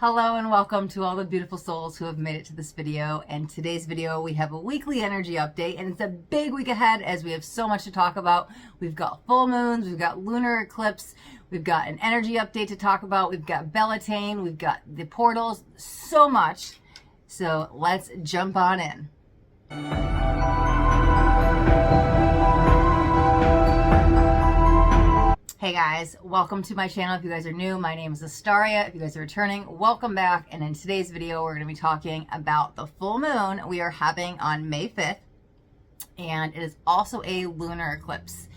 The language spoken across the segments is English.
Hello and welcome to all the beautiful souls who have made it to this video. And today's video, we have a weekly energy update, and it's a big week ahead as we have so much to talk about. We've got full moons, we've got lunar eclipse, we've got an energy update to talk about, we've got Beltane, we've got the portals, so much. So let's jump on in. Hey guys, welcome to my channel. If you guys are new, my name is Astaria. If you guys are returning, welcome back. And in today's video, we're going to be talking about the full moon we are having on May 5th. And it is also a lunar eclipse.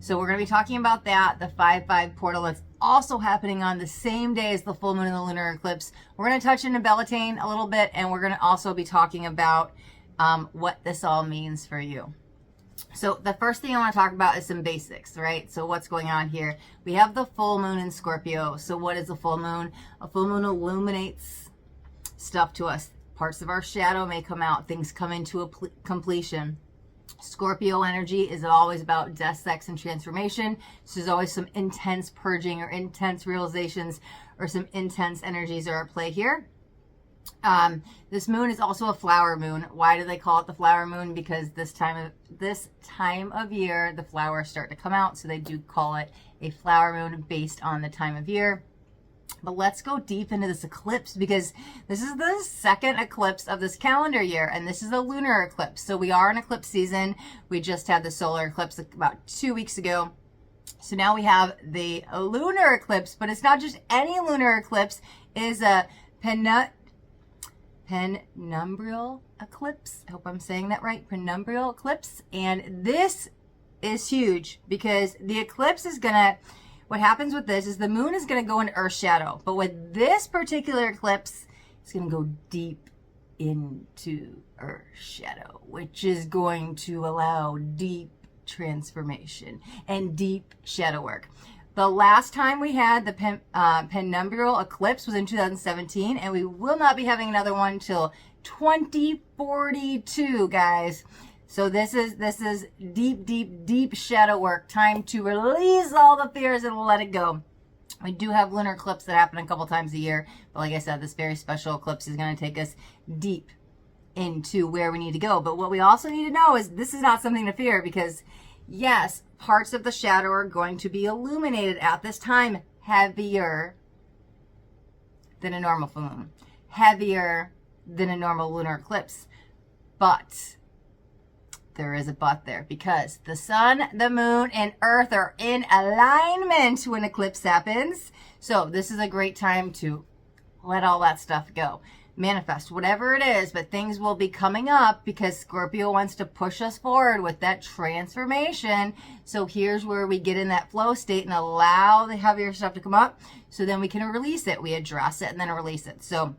So we're going to be talking about that, the 5-5 portal that's also happening on the same day as the full moon and the lunar eclipse. We're going to touch into Beltane a little bit, and we're going to also be talking about what this all means for you. So the first thing I want to talk about is some basics, right? So what's going on here? We have the full moon in Scorpio. So what is a full moon? A full moon illuminates stuff to us. Parts of our shadow may come out. Things come into a completion. Scorpio energy is always about death, sex, and transformation. So there's always some intense purging or intense realizations or some intense energies are at play here. This moon is also a flower moon. Why do they call it the flower moon? Because this time of year, the flowers start to come out. So they do call it a flower moon based on the time of year. But let's go deep into this eclipse because this is the second eclipse of this calendar year, and this is a lunar eclipse. So we are in eclipse season. We just had the solar eclipse about 2 weeks ago. So now we have the lunar eclipse, but it's not just any lunar eclipse. It is a penumbral eclipse. I hope I'm saying that right. Penumbral eclipse. And this is huge because the eclipse is what happens with this is the moon is going to go into Earth's shadow. But with this particular eclipse, it's going to go deep into Earth's shadow, which is going to allow deep transformation and deep shadow work. The last time we had the penumbral eclipse was in 2017, and we will not be having another one until 2042, guys. So this is deep shadow work. Time to release all the fears and let it go. We do have lunar eclipse that happen a couple times a year, but like I said, this very special eclipse is going to take us deep into where we need to go. But what we also need to know is this is not something to fear because, yes, parts of the shadow are going to be illuminated at this time, heavier than a normal full moon, heavier than a normal lunar eclipse. But there is a but there because the sun, the moon, and earth are in alignment when eclipse happens. So this is a great time to let all that stuff go. Manifest whatever it is, but things will be coming up because Scorpio wants to push us forward with that transformation. So here's where we get in that flow state and allow the heavier stuff to come up so then we can release it. We address it and then release it. So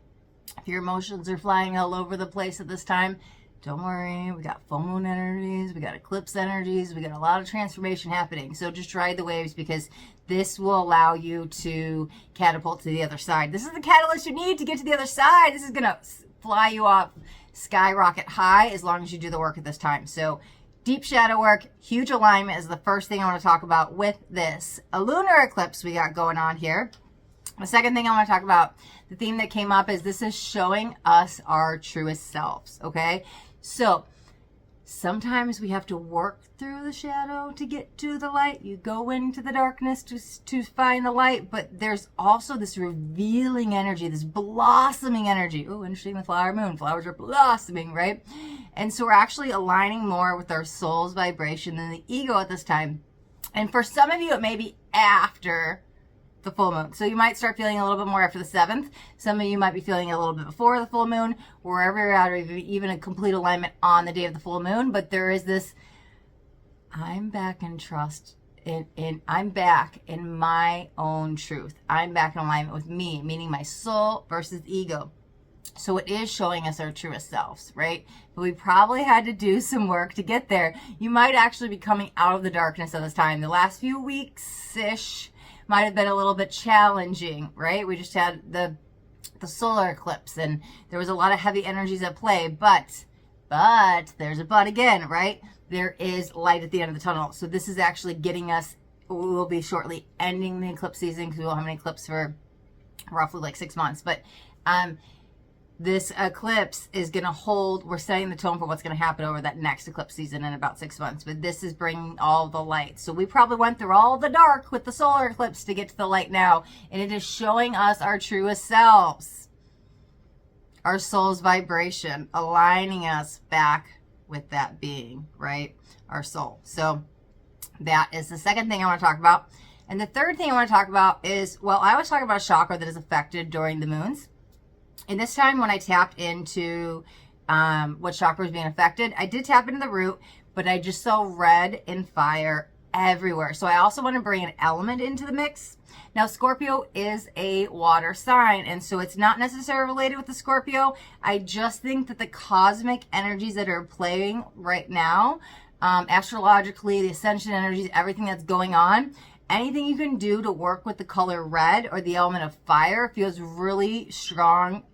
if your emotions are flying all over the place at this time, don't worry. We got full moon energies, we got eclipse energies, we got a lot of transformation happening. So just ride the waves because this will allow you to catapult to the other side. This is the catalyst you need to get to the other side. This is going to fly you off skyrocket high as long as you do the work at this time. So deep shadow work, huge alignment is the first thing I want to talk about with this. A lunar eclipse we got going on here. The second thing I want to talk about, the theme that came up is this is showing us our truest selves, okay? So sometimes we have to work through the shadow to get to the light. You go into the darkness to find the light, but there's also this revealing energy, this blossoming energy. Oh, interesting, the flower moon. Flowers are blossoming, right? And so we're actually aligning more with our soul's vibration than the ego at this time. And for some of you, it may be after the full moon. So you might start feeling a little bit more after the 7th. Some of you might be feeling a little bit before the full moon, wherever you're at, or even a complete alignment on the day of the full moon. But there is this, I'm back in trust. I'm back in my own truth. I'm back in alignment with me, meaning my soul versus ego. So it is showing us our truest selves, right? But we probably had to do some work to get there. You might actually be coming out of the darkness at this time. The last few weeks-ish might have been a little bit challenging, right? We just had the solar eclipse and there was a lot of heavy energies at play, but there's a but again, right? There is light at the end of the tunnel. So this is actually getting us, we will be shortly ending the eclipse season because we won't have an eclipse for roughly like 6 months. But this eclipse is going to hold, we're setting the tone for what's going to happen over that next eclipse season in about 6 months. But this is bringing all the light. So we probably went through all the dark with the solar eclipse to get to the light now. And it is showing us our truest selves, our soul's vibration, aligning us back with that being, right? Our soul. So that is the second thing I want to talk about. And the third thing I want to talk about is, well, I always talk about a chakra that is affected during the moons. And this time when I tapped into what chakra is being affected, I did tap into the root, but I just saw red and fire everywhere. So I also want to bring an element into the mix. Now, Scorpio is a water sign, and so it's not necessarily related with the Scorpio. I just think that the cosmic energies that are playing right now, astrologically, the ascension energies, everything that's going on, anything you can do to work with the color red or the element of fire feels really strong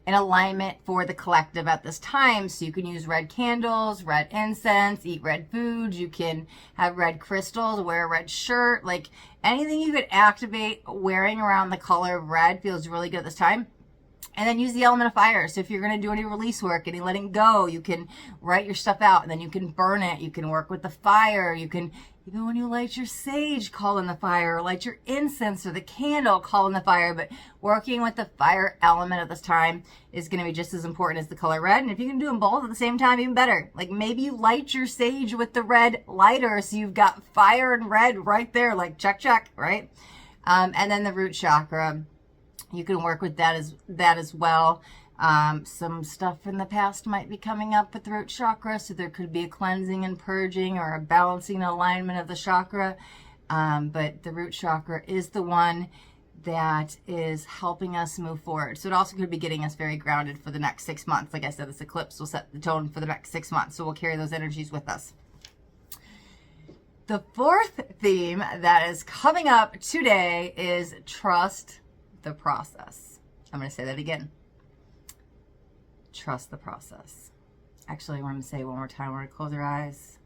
in alignment for the collective at this time. So you can use red candles, red incense, eat red foods. You can have red crystals, wear a red shirt. Like anything you could activate wearing around the color of red feels really good at this time. And then use the element of fire. So if you're going to do any release work, any letting go, you can write your stuff out and then you can burn it. You can work with the fire. You can, even when you light your sage, call in the fire, or light your incense or the candle, call in the fire. But working with the fire element at this time is going to be just as important as the color red. And if you can do them both at the same time, even better. Like maybe you light your sage with the red lighter, so you've got fire and red right there, like check, check, right? And then the root chakra. You can work with that as well. Some stuff from the past might be coming up with the root chakra, so there could be a cleansing and purging or a balancing alignment of the chakra. But the root chakra is the one that is helping us move forward. So it also could be getting us very grounded for the next 6 months. Like I said, this eclipse will set the tone for the next 6 months. So we'll carry those energies with us. The fourth theme that is coming up today is trust the process. I'm going to say that again. Trust the process. Actually, I want to say it one more time. We're going to close our eyes.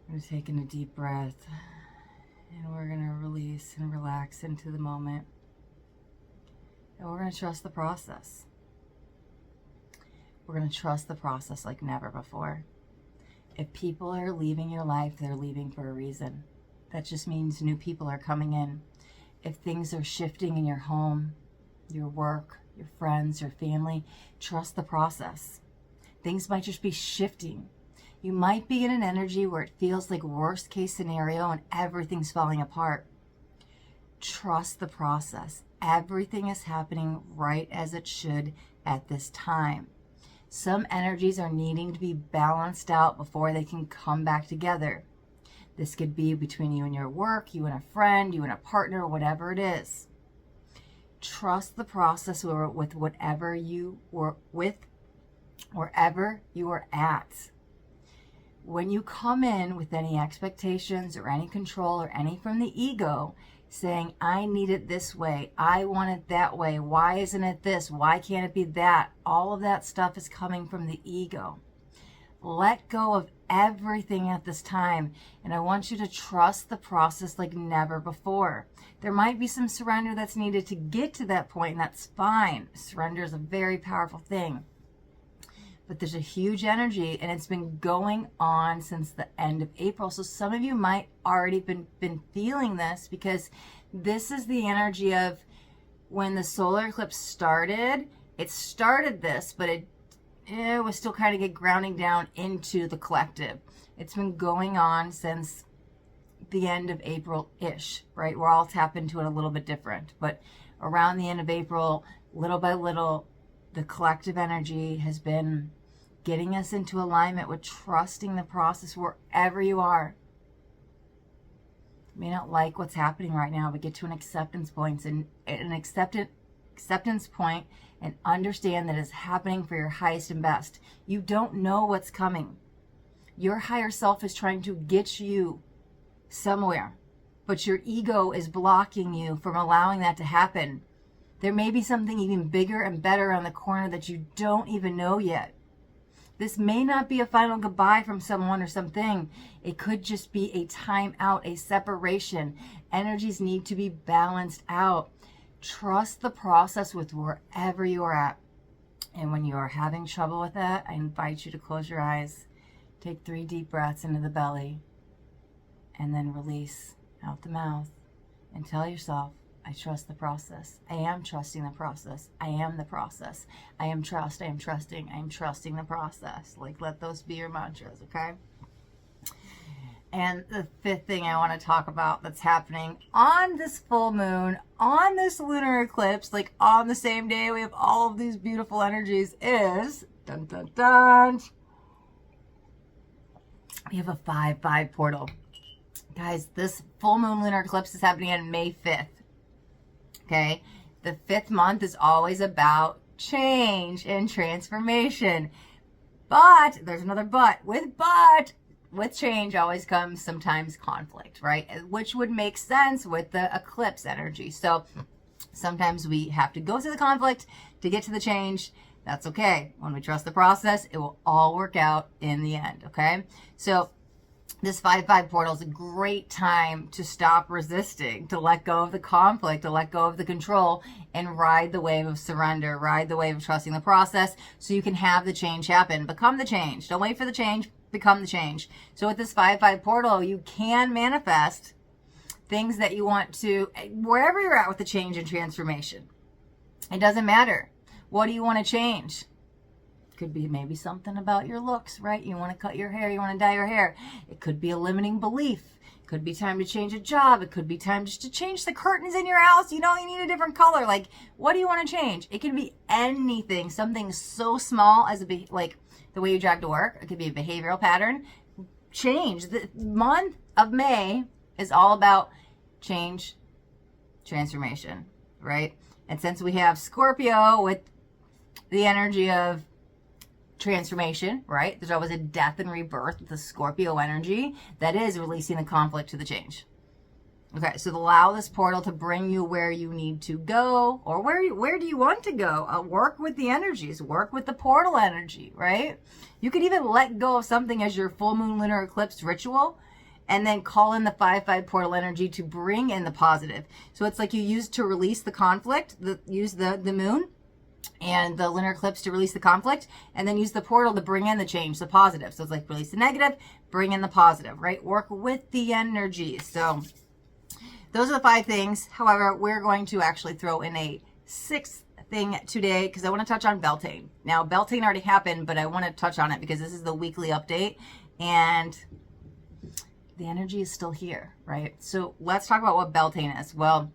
We're going to take in a deep breath. And we're going to release and relax into the moment. And we're going to trust the process. We're going to trust the process like never before. If people are leaving your life, they're leaving for a reason. That just means new people are coming in. If things are shifting in your home, your work, your friends, your family, trust the process. Things might just be shifting. You might be in an energy where it feels like worst case scenario and everything's falling apart. Trust the process. Everything is happening right as it should at this time. Some energies are needing to be balanced out before they can come back together. This could be between you and your work, you and a friend, you and a partner, whatever it is. Trust the process with whatever you were with, wherever you are at. When you come in with any expectations or any control or any from the ego, saying, I need it this way, I want it that way, why isn't it this, why can't it be that? All of that stuff is coming from the ego. Let go of everything at this time, and I want you to trust the process like never before. There might be some surrender that's needed to get to that point, and that's fine. Surrender is a very powerful thing. But there's a huge energy, and it's been going on since the end of April. So some of you might already been feeling this, because this is the energy of when the solar eclipse started. It started this, but it was still kind of get grounding down into the collective. It's been going on since the end of April-ish, right? We're all tapped into it a little bit different. But around the end of April, little by little, the collective energy has been getting us into alignment with trusting the process wherever you are. You may not like what's happening right now, but get to an acceptance point and acceptance point and understand that it's happening for your highest and best. You don't know what's coming. Your higher self is trying to get you somewhere, but your ego is blocking you from allowing that to happen. There may be something even bigger and better around the corner that you don't even know yet. This may not be a final goodbye from someone or something. It could just be a time out, a separation. Energies need to be balanced out. trust the process with wherever you are at. And when you are having trouble with that, I invite you to close your eyes, take 3 deep breaths into the belly, and then release out the mouth and tell yourself, I trust the process. I am trusting the process. I am the process. I am trust. I am trusting. I am trusting the process. Like, let those be your mantras, okay? And the 5th thing I want to talk about that's happening on this full moon, on this lunar eclipse, like on the same day we have all of these beautiful energies, is, dun dun dun, we have a 5-5 portal. Guys, this full moon lunar eclipse is happening on May 5th. Okay? The 5th month is always about change and transformation. But, there's another but. With change always comes sometimes conflict, right? Which would make sense with the eclipse energy. So, sometimes we have to go through the conflict to get to the change. That's okay. When we trust the process, it will all work out in the end, okay? So, this 5-5 portal is a great time to stop resisting, to let go of the conflict, to let go of the control, and ride the wave of surrender, ride the wave of trusting the process so you can have the change happen. Become the change. Don't wait for the change. Become the change. So with this 5-5 portal, you can manifest things that you want to, wherever you're at with the change and transformation. It doesn't matter. What do you want to change? Could be maybe something about your looks, right? You want to cut your hair, you want to dye your hair. It could be a limiting belief. It could be time to change a job. It could be time just to change the curtains in your house. You know, you need a different color. Like, what do you want to change? It can be anything, something so small as like the way you drive to work. It could be a behavioral pattern. Change. The month of May is all about change, transformation, right? And since we have Scorpio with the energy of transformation, right? There's always a death and rebirth with the Scorpio energy that is releasing the conflict to the change. Okay, so allow this portal to bring you where you need to go, or where do you want to go? Work with the energies, work with the portal energy, right? You could even let go of something as your full moon lunar eclipse ritual, and then call in the 5-5 portal energy to bring in the positive. So it's like you use to release the conflict, use the moon and the lunar eclipse to release the conflict, and then use the portal to bring in the change, the positive. So it's like release the negative, bring in the positive, right? Work with the energy. So those are the 5 things. However, we're going to actually throw in a 6th thing today because I want to touch on Beltane. Now, Beltane already happened, but I want to touch on it because this is the weekly update and the energy is still here, right? So let's talk about what Beltane is. Well,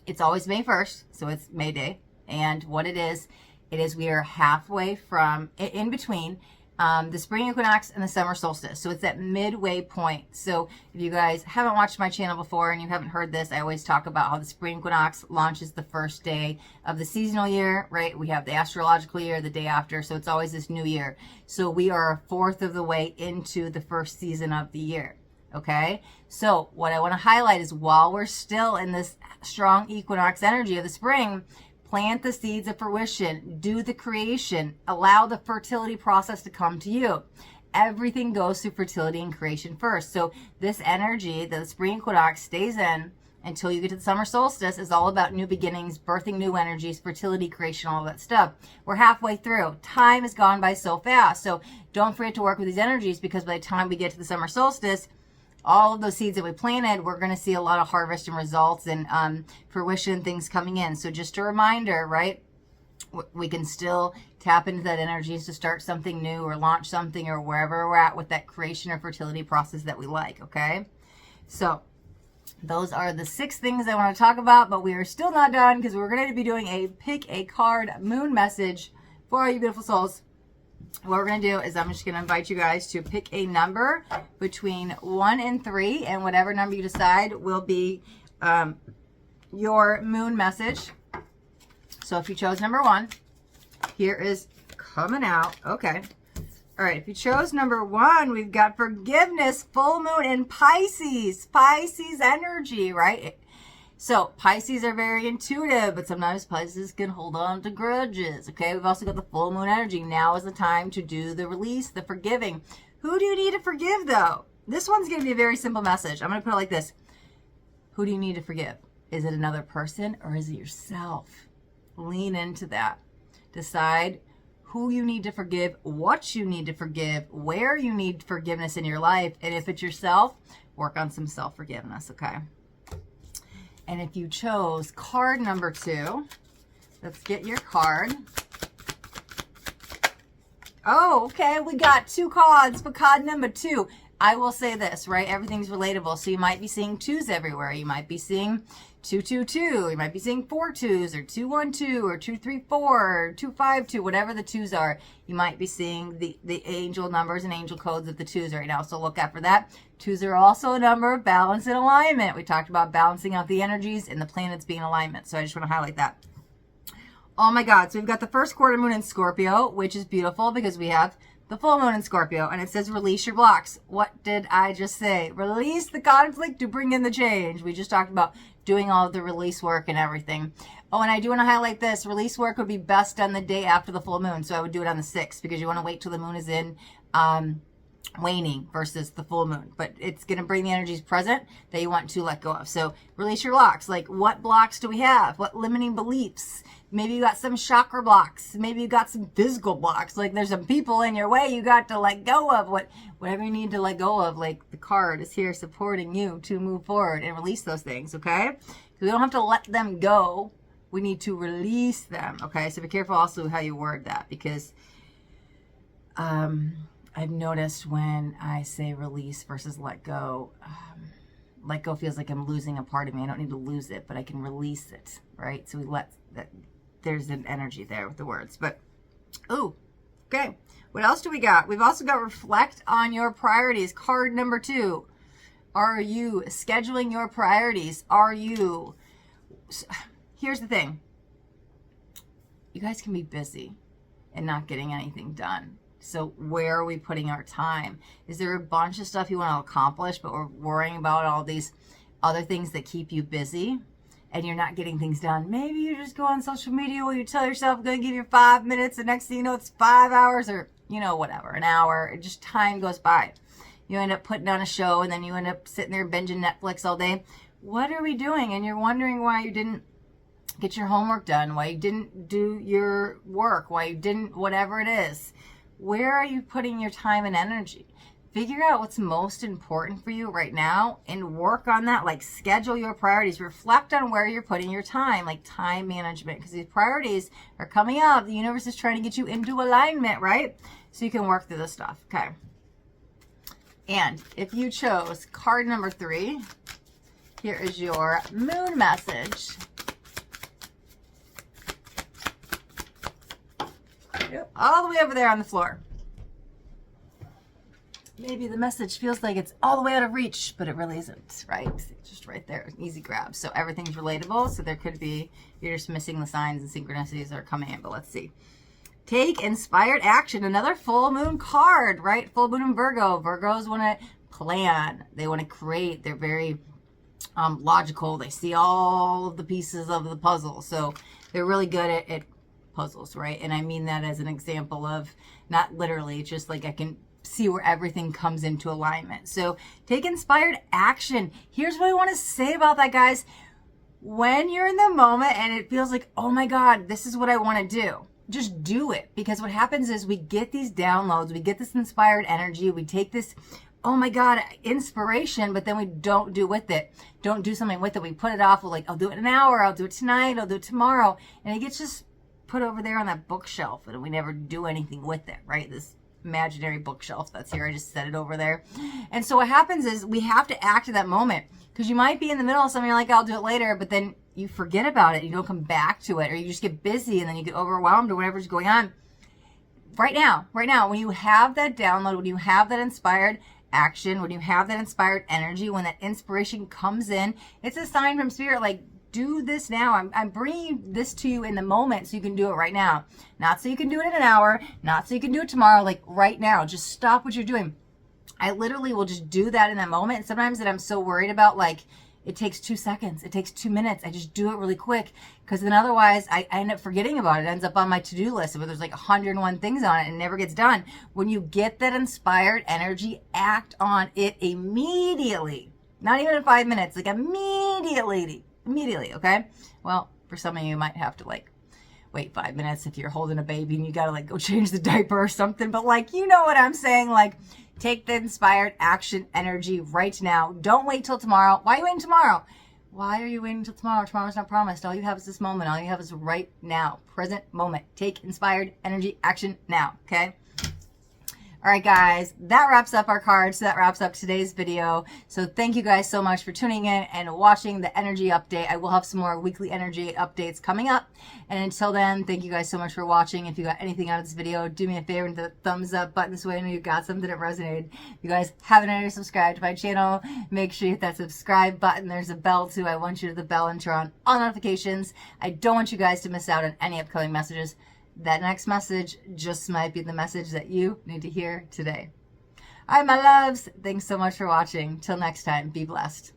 it's always May 1st, so it's May Day. And what it is we are halfway from, in between the spring equinox and the summer solstice. So it's that midway point. So if you guys haven't watched my channel before and you haven't heard this, I always talk about how the spring equinox launches the first day of the seasonal year, right? We have the astrological year the day after. So it's always this new year. So we are a fourth of the way into the first season of the year. Okay, so what I want to highlight is while we're still in this strong equinox energy of the spring, plant the seeds of fruition, do the creation, allow the fertility process to come to you. Everything goes through fertility and creation first. So this energy, the spring equinox, stays in until you get to the summer solstice, is all about new beginnings, birthing new energies, fertility, creation, all that stuff. We're halfway through. Time has gone by so fast. So don't forget to work with these energies, because by the time we get to the summer solstice, all of those seeds that we planted, we're going to see a lot of harvest and results and fruition, things coming in. So just a reminder, right? We can still tap into that energies to start something new or launch something or wherever we're at with that creation or fertility process that we like, okay? So those are the 6 things I want to talk about, but we are still not done because we're going to be doing a pick a card moon message for all you beautiful souls. What we're going to do is I'm just going to invite you guys to pick a number between 1 and 3, and whatever number you decide will be your moon message. So if you chose number 1, here is coming out. Okay. All right. If you chose number 1, we've got forgiveness, full moon in Pisces. Pisces energy, right? So Pisces are very intuitive, but sometimes Pisces can hold on to grudges. Okay. We've also got the full moon energy. Now is the time to do the release, the forgiving. Who do you need to forgive, though? This one's going to be a very simple message. I'm going to put it like this. Who do you need to forgive? Is it another person or is it yourself? Lean into that. Decide who you need to forgive, what you need to forgive, where you need forgiveness in your life. And if it's yourself, work on some self-forgiveness, okay? And if you chose card number 2, let's get your card. Oh, okay, we got 2 cards for card number 2. I will say this, right? Everything's relatable. So you might be seeing 2s everywhere. You might be seeing 222. You might be seeing 4 2s or 212 or 234 or 252, whatever the 2s are. You might be seeing the angel numbers and angel codes of the 2s right now. So look out for that. 2s are also a number of balance and alignment. We talked about balancing out the energies and the planets being in alignment. So I just want to highlight that. Oh my God. So we've got the first quarter moon in Scorpio, which is beautiful because we have the full moon in Scorpio, and it says release your blocks. What did I just say? Release the conflict to bring in the change. We just talked about doing all of the release work and everything. Oh, and I do want to highlight this. Release work would be best done the day after the full moon, so I would do it on the 6th because you want to wait till the moon is in waning versus the full moon. But it's going to bring the energies present that you want to let go of. So release your blocks. Like, what blocks do we have? What limiting beliefs? Maybe you got some chakra blocks. Maybe you got some physical blocks. Like, there's some people in your way you got to let go of. Whatever you need to let go of. Like, the card is here supporting you to move forward and release those things, okay? Because we don't have to let them go. We need to release them, okay? So be careful also how you word that, because I've noticed when I say release versus let go feels like I'm losing a part of me. I don't need to lose it, but I can release it, right? So we let that. There's an energy there with the words. But, ooh, okay. What else do we got? We've also got reflect on your priorities. Card number 2. Are you scheduling your priorities? Are you... Here's the thing. You guys can be busy and not getting anything done. So where are we putting our time? Is there a bunch of stuff you want to accomplish, but we're worrying about all these other things that keep you busy? And you're not getting things done. Maybe you just go on social media where you tell yourself, I'm going to give you 5 minutes. The next thing you know, it's 5 hours or, whatever, an hour. It just time goes by. You end up putting on a show and then you end up sitting there binging Netflix all day. What are we doing? And you're wondering why you didn't get your homework done, why you didn't do your work, why you didn't, whatever it is. Where are you putting your time and energy? Figure out what's most important for you right now and work on that. Like, schedule your priorities. Reflect on where you're putting your time, like time management, because these priorities are coming up. The universe is trying to get you into alignment, right? So you can work through this stuff, okay? And if you chose card number 3, here is your moon message. All the way over there on the floor. Maybe the message feels like it's all the way out of reach, but it really isn't, right? It's just right there, an easy grab. So everything's relatable. So there could be, you're just missing the signs and synchronicities that are coming in, but let's see. Take inspired action. Another full moon card, right? Full moon in Virgo. Virgos want to plan. They want to create. They're very logical. They see all of the pieces of the puzzle. So they're really good at puzzles, right? And I mean that as an example of, not literally, it's just like I can see where everything comes into alignment. So take inspired action. Here's what I want to say about that, guys. When you're in the moment and it feels like, oh my God, this is what I want to do, just do it. Because what happens is we get these downloads, we get this inspired energy, we take this, oh my God, inspiration, but then we don't do with it. Don't do something with it. We put it off. We're like, I'll do it in an hour. I'll do it tonight. I'll do it tomorrow. And it gets just put over there on that bookshelf and we never do anything with it, right? This imaginary bookshelf that's here. I just set it over there. And so what happens is we have to act at that moment, because you might be in the middle of something, you're like, I'll do it later, but then you forget about it. You don't come back to it, or you just get busy and then you get overwhelmed or whatever's going on. Right now, when you have that download, when you have that inspired action, when you have that inspired energy, when that inspiration comes in, it's a sign from spirit, like, do this now. I'm bringing this to you in the moment so you can do it right now. Not so you can do it in an hour, not so you can do it tomorrow, like right now. Just stop what you're doing. I literally will just do that in that moment. And sometimes that I'm so worried about, like, it takes 2 seconds, it takes 2 minutes. I just do it really quick, because then otherwise I end up forgetting about it. It ends up on my to-do list where there's like 101 things on it and it never gets done. When you get that inspired energy, act on it immediately. Not even in 5 minutes, like immediately. immediately, okay? Well, for some of you, you might have to like wait 5 minutes if you're holding a baby and you gotta like go change the diaper or something. But like, you know what I'm saying? Like, take the inspired action energy right now. Don't wait till tomorrow. Why are you waiting tomorrow? Why are you waiting till tomorrow? Tomorrow's not promised. All you have is this moment. All you have is right now. Present moment. Take inspired energy action now, okay? All right, guys, that wraps up our cards. So that wraps up today's video. So thank you guys so much for tuning in and watching the energy update. I will have some more weekly energy updates coming up. And until then, thank you guys so much for watching. If you got anything out of this video, do me a favor and hit the thumbs up button this way. I know you got something that resonated. If you guys haven't already subscribed to my channel, make sure you hit that subscribe button. There's a bell too. I want you to hit the bell and turn on all notifications. I don't want you guys to miss out on any upcoming messages. That next message just might be the message that you need to hear today. All right, my loves. Thanks so much for watching. Till next time, be blessed.